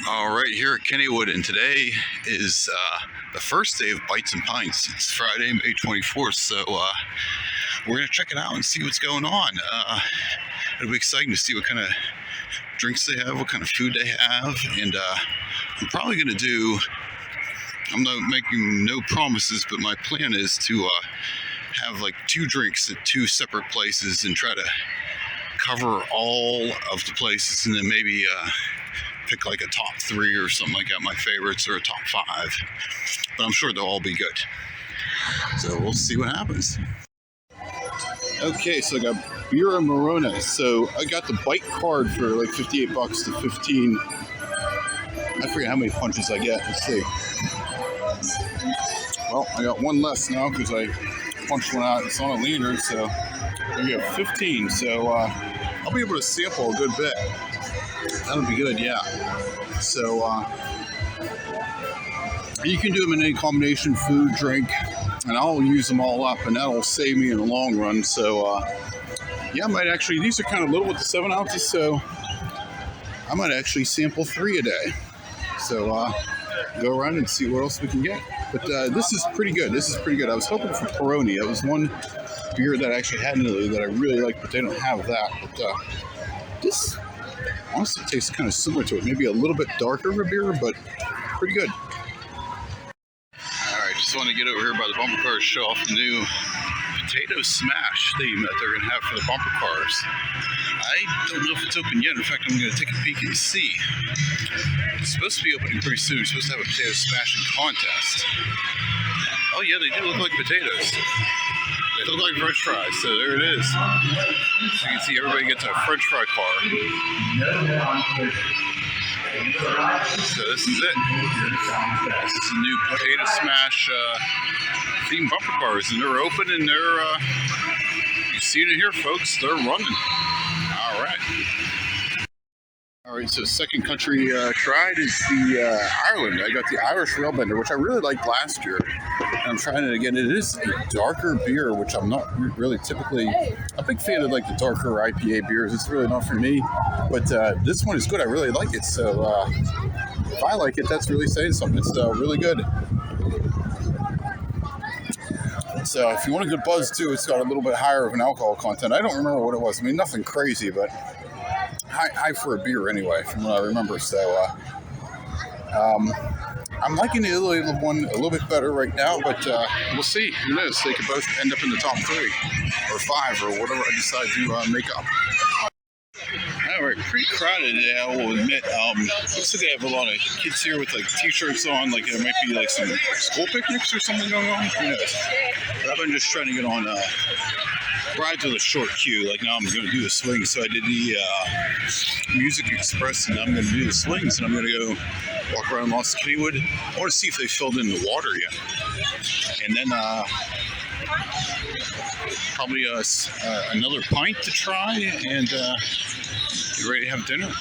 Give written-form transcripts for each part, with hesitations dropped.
All right, here at Kennywood, and today is the first day of Bites and Pints. It's Friday, May 24th, so we're going to check it out and see what's going on. It'll be exciting to see what kind of drinks they have, what kind of food they have, and I'm probably going to do, I'm not making no promises, but my plan is to have like 2 drinks at 2 separate places and try to cover all of the places, and then maybe pick like a top 3 or something like that, my favorites, or a top 5. But I'm sure they'll all be good. So we'll see what happens. Okay, so I got beer and Morona. So I got the bite card for like $58 to 15. I forget how many punches I get. Let's see. Well, I got 1 less now because I punched one out. It's on a leaner, so I got 15. So I'll be able to sample a good bit. That'll be good, yeah. So you can do them in any combination, food, drink, and I'll use them all up, and that'll save me in the long run. So yeah, I might actually, these are kind of little with the 7 ounces, so I might actually sample 3 a day. So go around and see what else we can get. But this is pretty good. This is pretty good. I was hoping for Peroni. That was one beer that I actually had in Italy that I really like, but they don't have that. But this honestly tastes kind of similar to it. Maybe a little bit darker of a beer, but pretty good. All right, just want to get over here by the bumper cars, show off the new potato smash theme that they're going to have for the bumper cars. I don't know if it's open yet. In fact, I'm going to take a peek and see. It's supposed to be opening pretty soon. We're supposed to have a potato smashing contest. Oh yeah, they do look like potatoes. They look like French fries, so there it is. So you can see everybody gets a French fry car. So this is it. This is the new potato smash themed bumper cars, and they're open, and they're, you've seen it here, folks, they're running. All right. All right, so second country tried is the Ireland. I got the Irish Railbender, which I really liked last year. And I'm trying it again. It is a darker beer, which I'm not really typically a big fan of, like the darker IPA beers. It's really not for me. But this one is good. I really like it. So if I like it, that's really saying something. It's really good. So if you want a good buzz too, it's got a little bit higher of an alcohol content. I don't remember what it was. I mean, nothing crazy, but high for a beer anyway, from what I remember. So I'm liking the Italy one a little bit better right now, but we'll see. Who knows? They could both end up in the top 3 or 5 or whatever I decide to make up. All right, pretty crowded today, I will admit. Looks like they have a lot of kids here with like t-shirts on, like there might be like some school picnics or something going on. Who knows? But I've been just trying to get on rides with a short queue. Like now I'm going to do the swings. So I did the Music Express, and I'm going to do the swings, and I'm going to go walk around Lost Kennywood. I want to see if they filled in the water yet. And then probably another pint to try, and get ready to have dinner.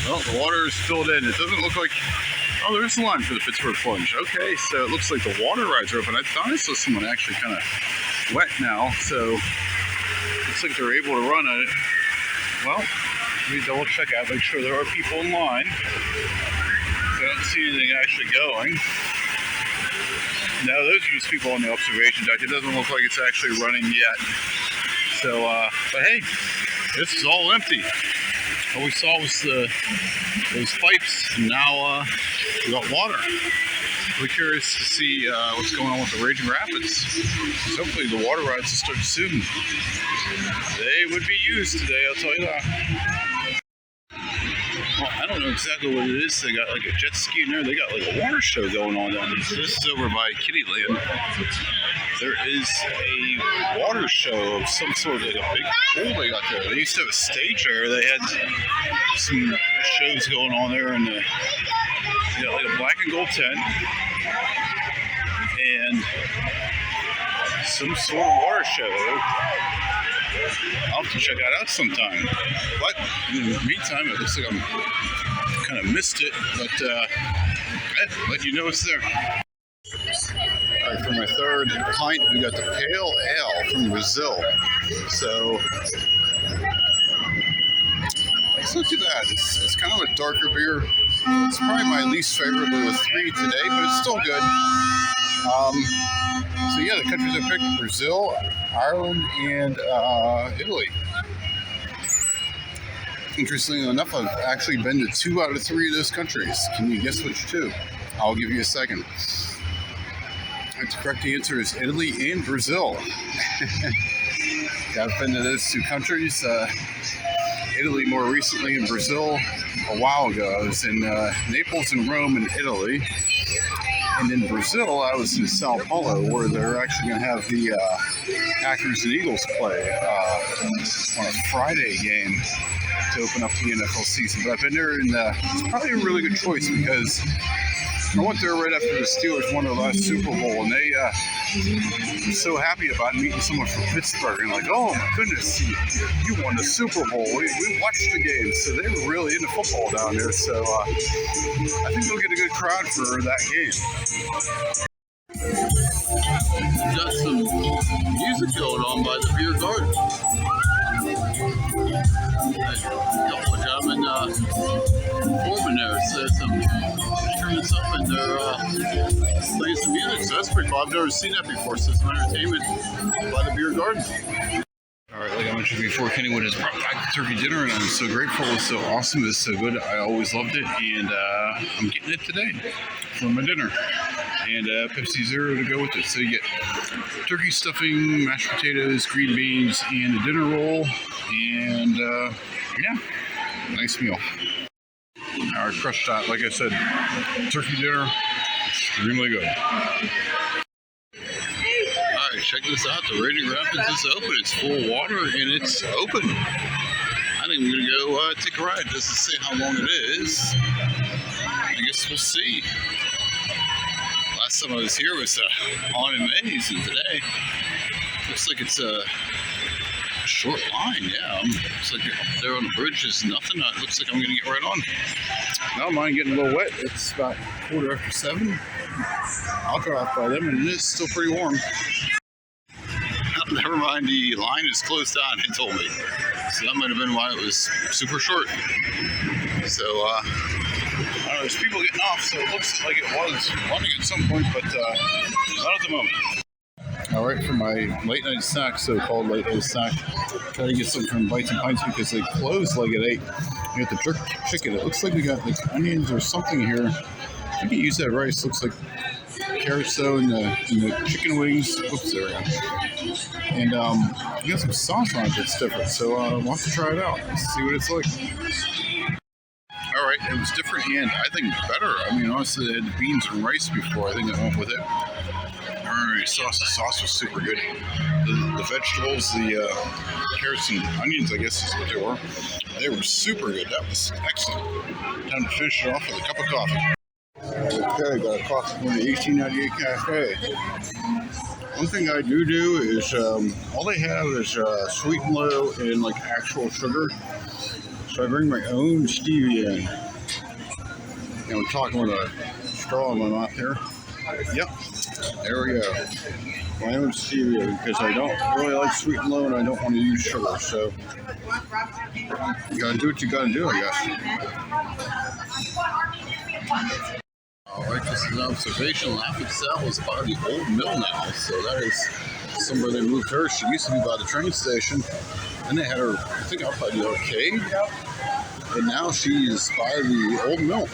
Well, the water is filled in. It doesn't look like... Oh, there's a line for the Pittsburgh Plunge. Okay, so it looks like the water rides are open. I thought I saw someone actually kind of wet now, so looks like they're able to run it. Well, let me double check out, make sure there are people in line. So I don't see anything actually going. No, those are just people on the observation deck. It doesn't look like it's actually running yet. So, but hey, this is all empty. All we saw was those pipes, and now we got water. We're curious to see what's going on with the Raging Rapids. So hopefully the water rides will start soon. They would be used today, I'll tell you that. Well, I don't know exactly what it is. They got like a jet ski in there. They got like a water show going on down there. So this is over by Kittyland. There is a water show of some sort, like a big pool they got there. They used to have a stage there. They had some shows going on there, and they got like a black and gold tent and some sort of water show. I'll have to check that out sometime. But in the meantime, it looks like I'm kind of missed it, but let you know it's there. All right, for my third pint, we got the Pale Ale from Brazil. So too bad. It's kind of a darker beer. It's probably my least favorite of the three today, but it's still good. So yeah, the countries I picked: Brazil, Ireland, and Italy. Interestingly enough, I've actually been to 2 out of 3 of those countries. Can you guess which 2? I'll give you a second. The correct answer is Italy and Brazil. I've been to those 2 countries. Italy more recently, and Brazil a while ago. I was in Naples and Rome in Italy. And in Brazil, I was in Sao Paulo, where they're actually going to have the Packers and Eagles play on a Friday game to open up the NFL season. But I've been there, and it's probably a really good choice because I went there right after the Steelers won their last Super Bowl, and they were so happy about meeting someone from Pittsburgh, and like, oh my goodness, you won the Super Bowl. We watched the game, so they were really into football down there. So I think they'll get a good crowd for that game. We've got some music going on by the beer garden. A couple of gentlemen performing there, so some instruments up and they're playing some music, so that's pretty cool. I've never seen that before, so some entertainment by the beer garden. Alright, like I mentioned before, Kennywood has brought back the turkey dinner, and I'm so grateful. It's so awesome. It's so good. I always loved it, and I'm getting it today for my dinner. And Pepsi Zero to go with it. So you get turkey stuffing, mashed potatoes, green beans, and a dinner roll. And yeah, nice meal. Our crushed out, like I said, turkey dinner, extremely good. Alright, check this out. The Raging Rapids is open. It's full of water and it's open. I think I'm going to go take a ride just to see how long it is. I guess we'll see. Last time I was here was on in May, and today looks like it's a short line. Yeah, it's like up there on the bridge is nothing. It looks like I'm going to get right on. I don't mind getting a little wet. It's about 7:15. I'll drive by them, and it's still pretty warm. Never mind, the line is closed down, they told me. So that might have been why it was super short. So, I don't know, there's people getting off, so it looks like it was running at some point, but not at the moment. All right, for my late night snack, so-called late night snack, try to get something from Bites and Pints because they closed like at 8. We got the jerk chicken. It looks like we got like onions or something here. I think you use that rice. Looks like carrots though, and the chicken wings. Oops, there we go. And we got some sauce on it that's different. So we'll have to try it out. Let's see what it's like. All right, it was different and I think better. I mean, honestly, they had the beans and rice before. I think I went with it. The sauce was super good. The vegetables, the carrots and onions, I guess is what they were. They were super good. That was excellent. Time to finish it off with a cup of coffee. Okay, got a coffee from the 1898 Cafe. One thing I do is all they have is sweet and low and like actual sugar. So I bring my own stevia in. And I'm talking with a straw in my mouth here. Yep, there we go. My own stevia because I don't really like sweet and low and I don't want to use sugar. So you gotta do what you gotta do, I guess. Alright, just an observation, Lafayette South is by the old mill now, so that is somewhere they moved her. She used to be by the train station, and they had her, I think, out by the arcade, and now she is by the old mill.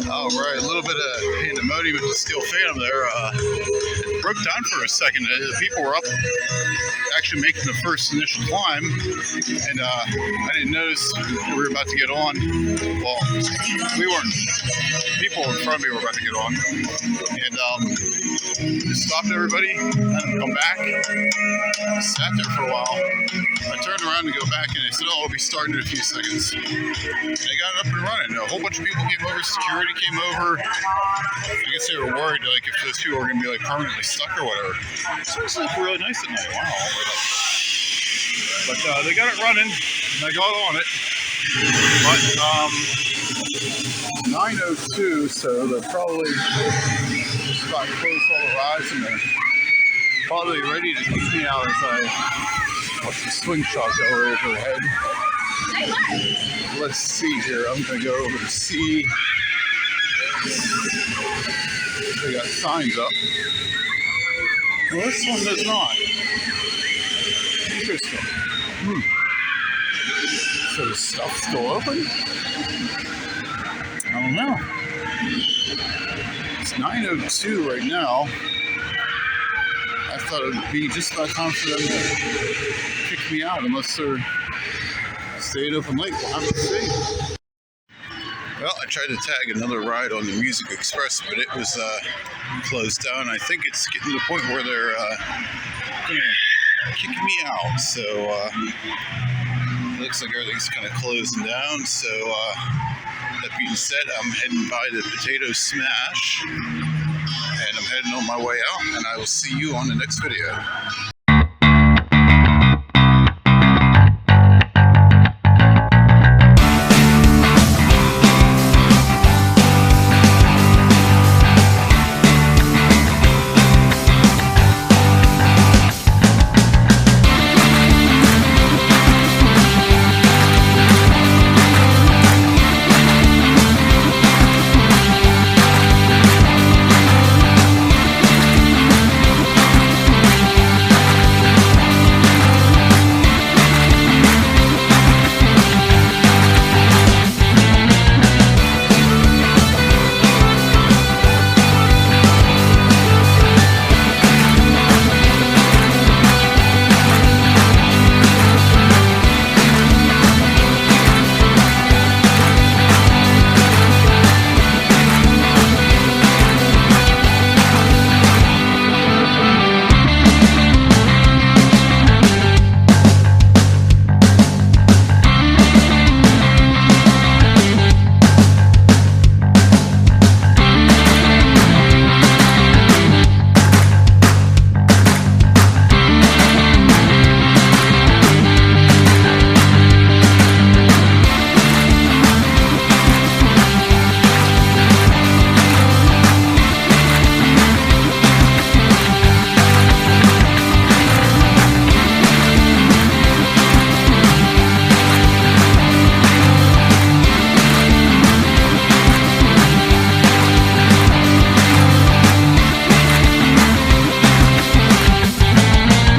Alright, a little bit of pandemonium with the Steel Phantom there. It broke down for a second. The people were up actually making the first initial climb, and I didn't notice we were about to get on. Well, we weren't. People in front of me were about to get on, and just stopped everybody, had them come back, sat there for a while. I turned around to go back, and they said, oh, we'll be starting in a few seconds. And they got up and running. A whole bunch of people came over, security came over. I guess they were worried, like, if those people were going to be, like, permanently stuck or whatever. So it looked really nice at night. Wow. But they got it running, and I got on it. But 9:02, so they're probably just about to close all the rides, and they're probably ready to kick me out as I watch the swing shot go overhead. Let's see here. I'm gonna go over to see. They got signs up. Well, this one does not. Interesting. So is stuff still open? I don't know. It's 9:02 right now. I thought it would be just about time for them to kick me out unless they're staying open late. We'll have to see. Well, I tried to tag another ride on the Music Express, but it was closed down. I think it's getting to the point where they're going to kick me out. So it looks like everything's kind of closing down. So that being said, I'm heading by the Potato Smash, and I'm heading on my way out, and I will see you on the next video.